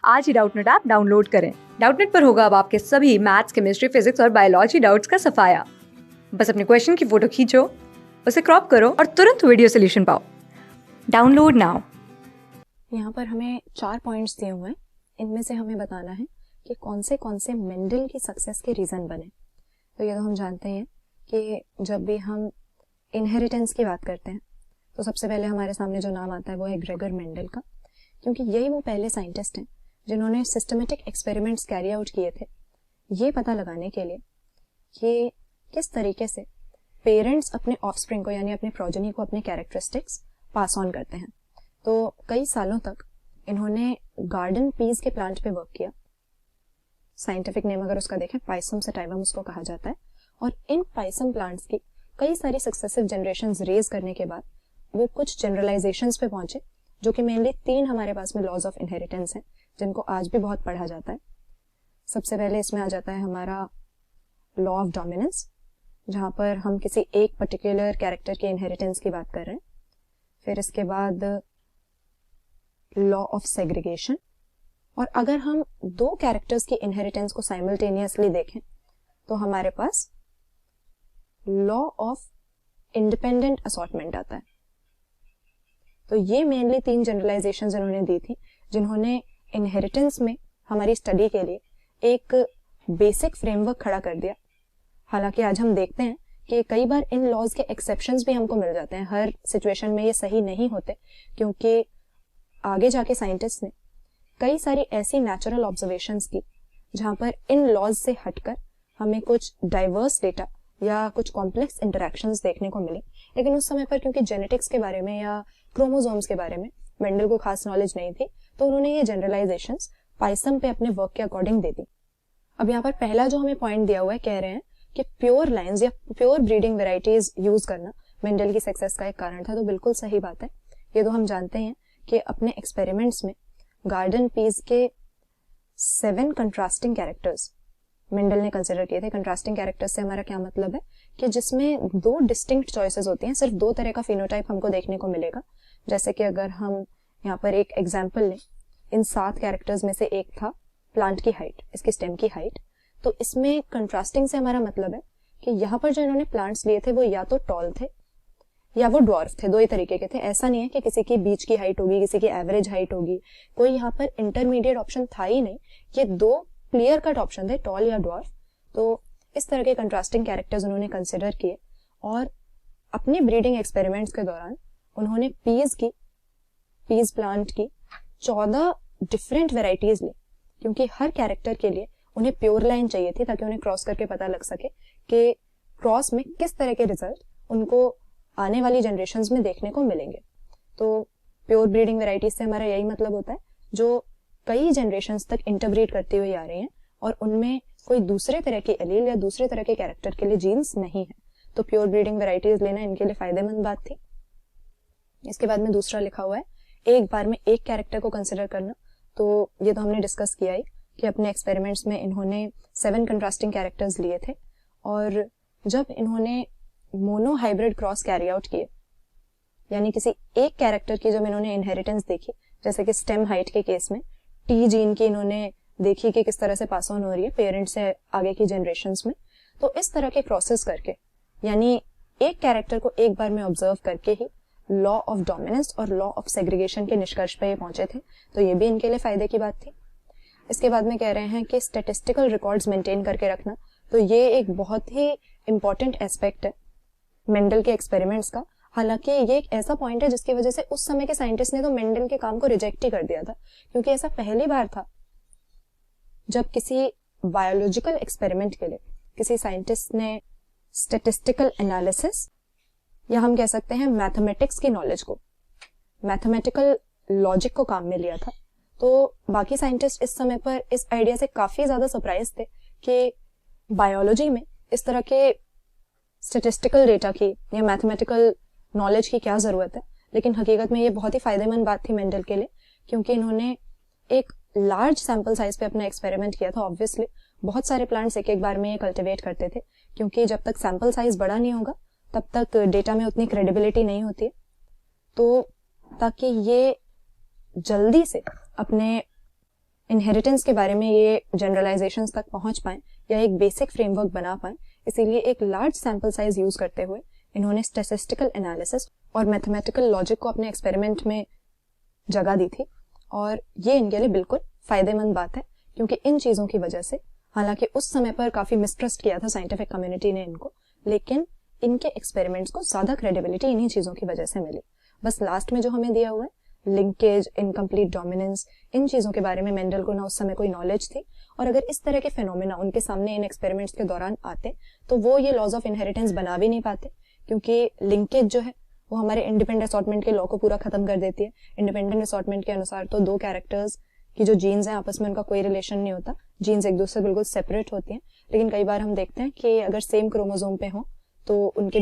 आज ही Doubtnut app download करें। Doubtnut पर होगा अब आपके सभी मैथ्स, केमिस्ट्री, फिजिक्स और बायोलॉजी डाउट्स का सफाया। बस अपने क्वेश्चन की फोटो खींचो, उसे क्रॉप करो और तुरंत वीडियो सोल्यूशन पाओ। Download now. यहाँ पर हमें 4 पॉइंट्स दिए हुए हैं। इनमें से हमें बताना है कि कौन से मेंडल की सक्सेस के रीज़न बने। तो ये तो हम जानते हैं कि जब भी हम इनहेरिटेंस की बात करते हैं तो सबसे पहले हमारे सामने जो नाम आता है वो है ग्रेगर मेंडल का, क्योंकि यही वो पहले साइंटिस्ट हैं जिन्होंने सिस्टमेटिक एक्सपेरिमेंट्स कैरी आउट किए थे ये पता लगाने के लिए कि किस तरीके से पेरेंट्स अपने ऑफस्प्रिंग को यानी अपने प्रोजेनी को अपने कैरेक्टरिस्टिक्स पास ऑन करते हैं। तो कई सालों तक इन्होंने गार्डन पीस के प्लांट पे वर्क किया। साइंटिफिक नेम अगर उसका देखें पाइसम सटाइवम उसको कहा जाता है। और इन पाइसम प्लांट्स की कई सारी सक्सेसिव जनरेशंस रेज करने के बाद वो कुछ जनरलाइजेशंस पे पहुंचे, जो कि मेनली 3 हमारे पास में लॉज ऑफ इनहेरिटेंस हैं जिनको आज भी बहुत पढ़ा जाता है। सबसे पहले इसमें आ जाता है हमारा लॉ ऑफ डोमिनेंस, जहां पर हम किसी एक पर्टिकुलर कैरेक्टर के इनहेरिटेंस की बात कर रहे हैं। फिर इसके बाद लॉ ऑफ सेग्रीगेशन, और अगर हम 2 कैरेक्टर्स की इनहेरिटेंस को साइमल्टेनियसली देखें तो हमारे पास लॉ ऑफ इंडिपेंडेंट असॉर्टमेंट आता है। तो ये मेनली 3 जनरलाइजेशंस इन्होंने दी थी जिन्होंने इनहेरिटेंस में हमारी स्टडी के लिए एक बेसिक फ्रेमवर्क खड़ा कर दिया। हालांकि आज हम देखते हैं कि कई बार इन लॉज के एक्सेप्शंस भी हमको मिल जाते हैं। हर सिचुएशन में ये सही नहीं होते, क्योंकि आगे जाके साइंटिस्ट ने कई सारी ऐसी नेचुरल ऑब्जर्वेशंस की जहां पर इन लॉज से हटकर हमें कुछ डाइवर्स डेटा या कुछ कॉम्प्लेक्स इंटरेक्शंस देखने को मिले। लेकिन उस समय पर क्योंकि जेनेटिक्स के बारे में या क्रोमोसोम्स के बारे में मेंडल को खास नॉलेज नहीं थी, तो उन्होंने ये जनरलाइजेशंस पाइसम पे अपने वर्क के अकॉर्डिंग दे दी। अब यहाँ पर पहला जो हमें पॉइंट दिया हुआ है, कह रहे हैं कि प्योर लाइन्स या प्योर ब्रीडिंग वेराइटीज यूज करना मेंडल की सक्सेस का एक कारण था। तो बिल्कुल सही बात है। ये तो हम जानते हैं कि अपने एक्सपेरिमेंट्स में गार्डन पीस के 7 कंट्रास्टिंग कैरेक्टर्स मेंडल ने कंसिडर किए थे। कंट्रास्टिंग कैरेक्टर्स से हमारा क्या मतलब है कि जिसमें 2 डिस्टिंक्ट चॉइसेस होती हैं, सिर्फ 2 तरह का फिनोटाइप हमको देखने को मिलेगा। जैसे कि अगर हम यहाँ पर एक एग्जाम्पल लें, इन 7 कैरेक्टर्स में से एक था प्लांट की हाइट, इसकी स्टेम की हाइट। तो इसमें कंट्रास्टिंग से हमारा मतलब है कि यहाँ पर जो इन्होंने प्लांट्स लिए थे वो या तो टॉल थे या वो ड्वार्फ थे। 2 ही तरीके के थे। ऐसा नहीं है कि किसी की बीच की हाइट होगी, किसी की एवरेज हाइट होगी, कोई यहाँ पर इंटरमीडिएट ऑप्शन था ही नहीं। ये 2 क्लियर कट ऑप्शन थे, टॉल या ड्वार्फ। तो इस तरह के कंट्रास्टिंग कैरेक्टर्स उन्होंने कंसिडर किए और अपने ब्रीडिंग एक्सपेरिमेंट्स के दौरान उन्होंने पीस प्लांट की 14 डिफरेंट वेराइटीज ली, क्योंकि हर कैरेक्टर के लिए उन्हें प्योर लाइन चाहिए थी ताकि उन्हें क्रॉस करके पता लग सके कि क्रॉस में किस तरह के रिजल्ट उनको आने वाली जनरेशंस में देखने को मिलेंगे। तो प्योर ब्रीडिंग वेराइटीज से हमारा यही मतलब होता है जो कई जनरेशंस तक इंटरब्रीड करती हुई आ रही हैं और उनमें कोई दूसरे तरह की एलील या दूसरे तरह के कैरेक्टर के लिए जीन्स नहीं है। तो प्योर ब्रीडिंग वेराइटीज लेना इनके लिए फायदेमंद बात थी। इसके बाद में दूसरा लिखा हुआ है एक बार में एक कैरेक्टर को कंसिडर करना। तो ये तो हमने डिस्कस किया ही कि अपने एक्सपेरिमेंट्स में इन्होंने 7 कंट्रास्टिंग कैरेक्टर्स लिए थे और जब इन्होंने mono hybrid cross carry out किए, यानी किसी एक कैरेक्टर की जब इन्होंने इनहेरिटेंस देखी, जैसे कि स्टेम हाइट के केस में टी जीन की इन्होंने देखी कि किस तरह से पास ऑन हो रही है पेरेंट्स से आगे की जनरेशंस में, तो इस तरह के क्रॉसेस करके यानी एक कैरेक्टर को एक बार में ऑब्जर्व करके ही लॉ ऑफ डोमिनेंस और लॉ ऑफ सेग्रीगेशन के निष्कर्ष पे ये पहुंचे थे। तो ये भी इनके लिए फायदे की बात थी। इसके बाद में कह रहे हैं कि स्टैटिस्टिकल रिकॉर्ड्स मेंटेन करके रखना, तो ये एक बहुत ही इंपॉर्टेंट एस्पेक्ट है मेंडल के एक्सपेरिमेंट्स का। हालांकि ये एक ऐसा पॉइंट है जिसकी वजह से उस समय के साइंटिस्ट ने तो मेंडल के काम को रिजेक्ट ही कर दिया था, क्योंकि ऐसा पहली बार था जब किसी बायोलॉजिकल एक्सपेरिमेंट के लिए किसी साइंटिस्ट ने स्टैटिस्टिकल एनालिसिस या हम कह सकते हैं मैथमेटिक्स की नॉलेज को, मैथमेटिकल लॉजिक को काम में लिया था। तो बाकी साइंटिस्ट इस समय पर इस आइडिया से काफी ज्यादा सरप्राइज थे कि बायोलॉजी में इस तरह के स्टैटिस्टिकल डेटा की या मैथमेटिकल नॉलेज की क्या जरूरत है। लेकिन हकीकत में ये बहुत ही फायदेमंद बात थी मेंडल के लिए, क्योंकि इन्होंने एक लार्ज सैंपल साइज पे अपना एक्सपेरिमेंट किया था। ऑब्वियसली बहुत सारे प्लांट्स एक बार में ये कल्टिवेट करते थे, क्योंकि जब तक सैंपल साइज बड़ा नहीं होगा तब तक डेटा में उतनी क्रेडिबिलिटी नहीं होती है। तो ताकि ये जल्दी से अपने इनहेरिटेंस के बारे में ये जनरलाइजेशंस तक पहुंच पाएं या एक बेसिक फ्रेमवर्क बना पाएं, इसीलिए एक लार्ज सैंपल साइज यूज करते हुए इन्होंने स्टैटिस्टिकल एनालिसिस और मैथमेटिकल लॉजिक को अपने एक्सपेरिमेंट में जगह दी थी। और ये इनके लिए बिल्कुल फायदेमंद बात है, क्योंकि इन चीज़ों की वजह से, हालांकि उस समय पर काफ़ी मिसट्रस्ट किया था साइंटिफिक कम्युनिटी ने इनको, लेकिन इनके एक्सपेरिमेंट्स को ज़्यादा क्रेडिबिलिटी इन्हीं चीज़ों की वजह से मिली। बस लास्ट में जो हमें दिया हुआ है लिंकेज, इनकम्प्लीट डोमिनेंस, इन चीज़ों के बारे में मेंडल को ना उस समय कोई नॉलेज थी, और अगर इस तरह के फेनोमेना उनके सामने इन एक्सपेरिमेंट्स के दौरान आते तो वो ये लॉज ऑफ इनहेरिटेंस बना भी नहीं पाते, क्योंकि लिंकेज जो है वो हमारे इंडिपेंडेंट असॉर्टमेंट के लॉ को पूरा खत्म कर देती है। इंडिपेंडेंट असॉर्टमेंट के अनुसार तो दो कैरेक्टर्स की जो जीन्स हैं आपस में उनका कोई रिलेशन नहीं होता, जीन्स एक दूसरे से बिल्कुल सेपरेट होती हैं, लेकिन कई बार हम देखते हैं कि अगर सेम क्रोमोसोम पे हो तो उनके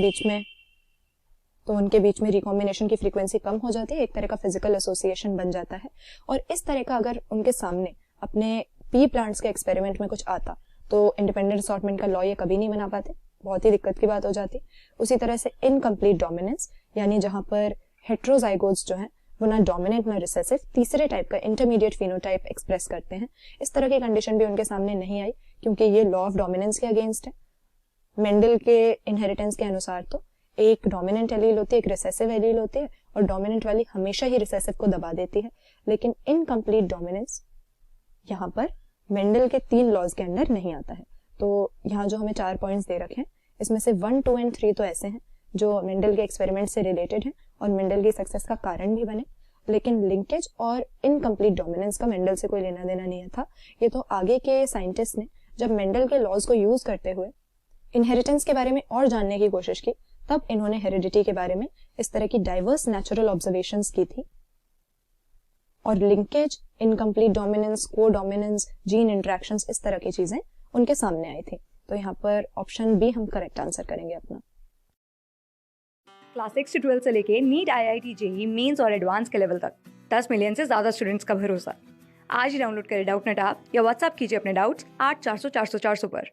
बीच में रिकॉम्बिनेशन की फ्रीक्वेंसी कम हो जाती है, एक तरह का फिजिकल एसोसिएशन बन जाता है। और इस तरह का अगर उनके सामने अपने पी प्लांट्स के एक्सपेरिमेंट में कुछ आता तो इंडिपेंडेंट असॉर्टमेंट का लॉ ये कभी नहीं बना पाते, बहुत ही दिक्कत की बात हो जाती। उसी तरह से इनकम्प्लीट डोमिनेंस, यानी जहां पर हेट्रोजाइगोट्स जो हैं वो ना डोमिनेंट ना रिसेसिव, तीसरे टाइप का इंटरमीडिएट फिनोटाइप एक्सप्रेस करते हैं, इस तरह की कंडीशन भी उनके सामने नहीं आई, क्योंकि ये लॉ ऑफ डोमिनेंस के अगेंस्ट है। मेंडल के इनहेरिटेंस के अनुसार तो एक डोमिनेंट एलील होती है, एक रिसेसिव एलील होती है, और डोमिनेंट वाली हमेशा ही रिसेसिव को दबा देती है, लेकिन इनकम्प्लीट डोमिनेंस यहाँ पर मेंडल के 3 लॉज के अंडर नहीं आता है। तो यहाँ जो हमें 4 पॉइंट्स दे रखे हैं, इसमें से 1, 2 एंड 3 तो ऐसे हैं जो मेंडल के एक्सपेरिमेंट से रिलेटेड हैं और मेंडल की सक्सेस का कारण भी बने, लेकिन लिंकेज और इनकम्प्लीट डोमिनेंस का मेंडल से कोई लेना देना नहीं था। ये तो आगे के साइंटिस्ट ने जब मेंडल के लॉज को यूज करते हुए इनहेरिटेंस के बारे में और जानने की कोशिश की, तब इन्होंने हेरिडिटी के बारे में इस तरह की डाइवर्स नेचुरल ऑब्जर्वेशंस की थी, और लिंकेज, इनकम्प्लीट डोमिनेंस, को डोमिनेंस, जीन इंटरेक्शंस, इस तरह की चीजें उनके सामने आई थी। तो यहाँ पर ऑप्शन बी हम करेक्ट आंसर करेंगे अपना। क्लास 6 से 12 से लेके नीट, IIT, JEE मेंस और एडवांस के लेवल तक 10 मिलियन से ज़्यादा स्टूडेंट्स का भरोसा। आज ही डाउनलोड करें डाउटनेट ऐप या व्हाट्सएप कीजिए अपने डाउट्स 8400 400 400 पर।